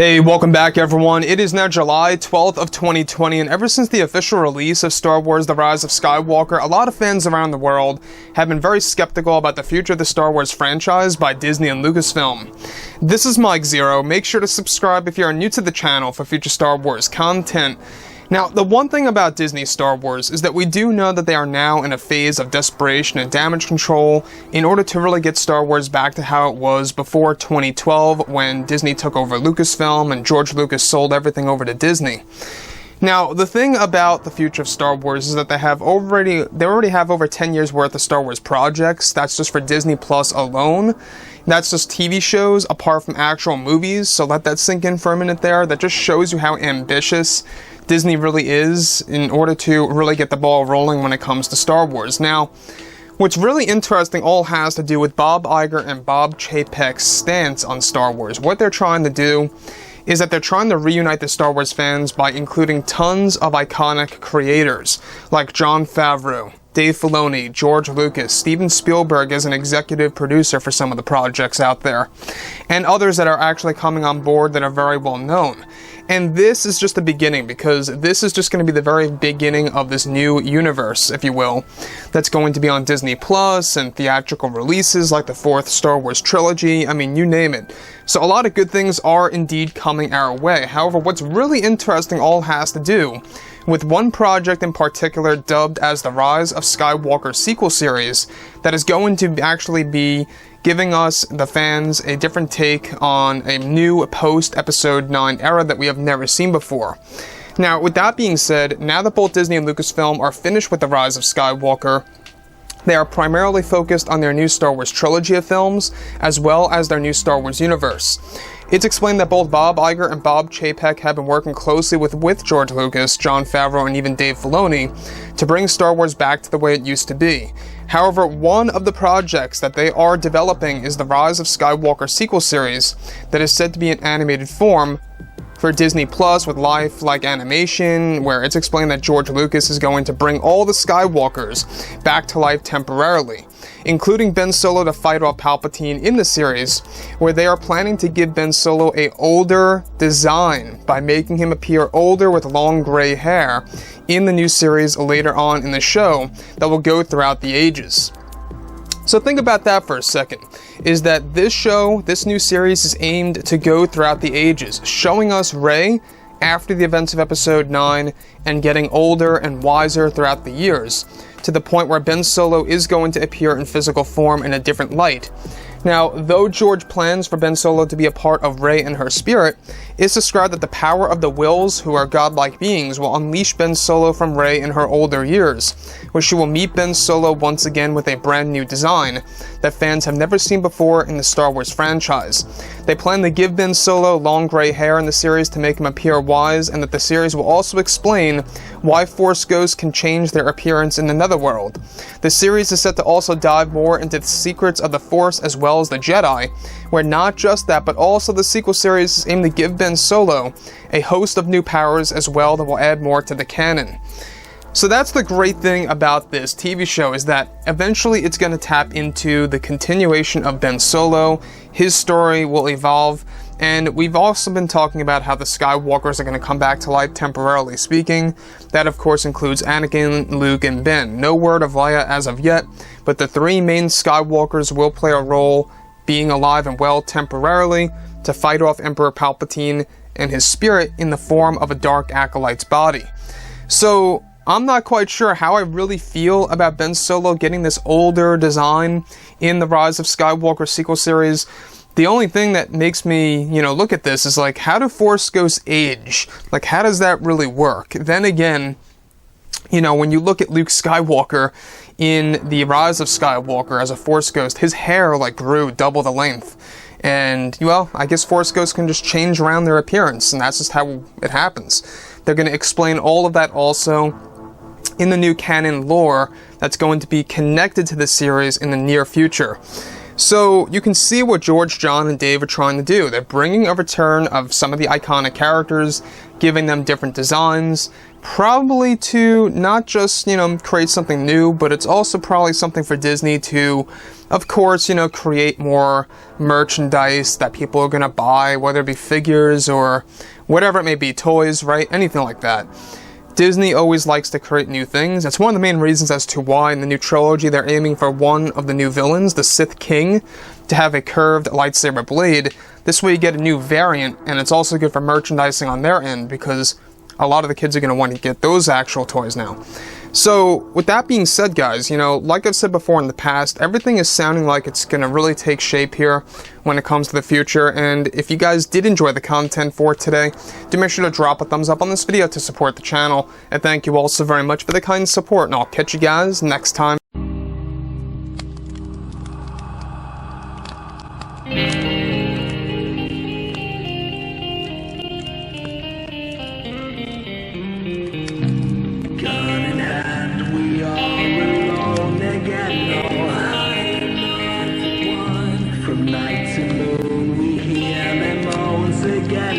Hey, welcome back everyone. It is now July 12th of 2020, and ever since the official release of Star Wars The Rise of Skywalker, a lot of fans around the world have been very skeptical about the future of the Star Wars franchise by Disney and Lucasfilm. This is Mike Zero. Make sure to subscribe if you are new to the channel for future Star Wars content. Now, the one thing about Disney Star Wars is that we do know that they are now in a phase of desperation and damage control in order to really get Star Wars back to how it was before 2012 when Disney took over Lucasfilm and George Lucas sold everything over to Disney. Now, the thing about the future of Star Wars is that they already have over 10 years worth of Star Wars projects. That's just for Disney Plus alone. That's just TV shows apart from actual movies, so let that sink in for a minute there. That just shows you how ambitious Disney really is in order to really get the ball rolling when it comes to Star Wars. Now, what's really interesting all has to do with Bob Iger and Bob Chapek's stance on Star Wars. What they're trying to do is that they're trying to reunite the Star Wars fans by including tons of iconic creators like Jon Favreau, Dave Filoni, George Lucas, Steven Spielberg as an executive producer for some of the projects out there, and others that are actually coming on board that are very well known. And this is just the beginning, because this is just going to be the very beginning of this new universe, if you will, that's going to be on Disney Plus and theatrical releases like the fourth Star Wars trilogy. I mean, you name it. So a lot of good things are indeed coming our way. However, what's really interesting all has to do with one project in particular dubbed as the Rise of Skywalker sequel series that is going to actually be giving us, the fans, a different take on a new post-Episode 9 era that we have never seen before. Now, with that being said, now that both Disney and Lucasfilm are finished with The Rise of Skywalker, they are primarily focused on their new Star Wars trilogy of films, as well as their new Star Wars universe. It's explained that both Bob Iger and Bob Chapek have been working closely with George Lucas, Jon Favreau, and even Dave Filoni to bring Star Wars back to the way it used to be. However, one of the projects that they are developing is the Rise of Skywalker sequel series that is said to be in animated form for Disney Plus with lifelike animation, where it's explained that George Lucas is going to bring all the Skywalkers back to life temporarily, including Ben Solo to fight off Palpatine in the series, where they are planning to give Ben Solo a older design by making him appear older with long gray hair in the new series later on in the show that will go throughout the ages. So think about that for a second, is that this show, this new series, is aimed to go throughout the ages, showing us Rey after the events of Episode 9 and getting older and wiser throughout the years, to the point where Ben Solo is going to appear in physical form in a different light. Now, though George plans for Ben Solo to be a part of Rey and her spirit, it's described that the power of the Wills, who are godlike beings, will unleash Ben Solo from Rey in her older years, where she will meet Ben Solo once again with a brand new design that fans have never seen before in the Star Wars franchise. They plan to give Ben Solo long gray hair in the series to make him appear wise, and that the series will also explain why Force ghosts can change their appearance in the Netherworld. The series is set to also dive more into the secrets of the Force as well as the Jedi, where not just that, but also the sequel series is aimed to give Ben Solo a host of new powers as well that will add more to the canon. So that's the great thing about this TV show, is that eventually it's going to tap into the continuation of Ben Solo. His story will evolve, and we've also been talking about how the Skywalkers are going to come back to life temporarily speaking. That of course includes Anakin, Luke, and Ben. No word of Leia as of yet, but the three main Skywalkers will play a role being alive and well temporarily to fight off Emperor Palpatine and his spirit in the form of a dark acolyte's body. So I'm not quite sure how I really feel about Ben Solo getting this older design in the Rise of Skywalker sequel series. The only thing that makes me, look at this is like, how do Force ghosts age? Like, how does that really work? Then again, when you look at Luke Skywalker in the Rise of Skywalker as a Force ghost, his hair grew double the length. And, I guess Force ghosts can just change around their appearance, and that's just how it happens. They're going to explain all of that also in the new canon lore that's going to be connected to the series in the near future. So you can see what George, John, and Dave are trying to do. They're bringing a return of some of the iconic characters, giving them different designs, probably to not just, create something new, but it's also probably something for Disney to, of course, create more merchandise that people are going to buy, whether it be figures or whatever it may be, toys, right? Anything like that. Disney always likes to create new things. It's one of the main reasons as to why in the new trilogy they're aiming for one of the new villains, the Sith King, to have a curved lightsaber blade. This way you get a new variant, and it's also good for merchandising on their end, because a lot of the kids are going to want to get those actual toys now. So, with that being said, guys, like I've said before in the past, everything is sounding like it's going to really take shape here when it comes to the future, and if you guys did enjoy the content for today, do make sure to drop a thumbs up on this video to support the channel, and thank you all so very much for the kind support, and I'll catch you guys next time. From night to moon we hear them moans again.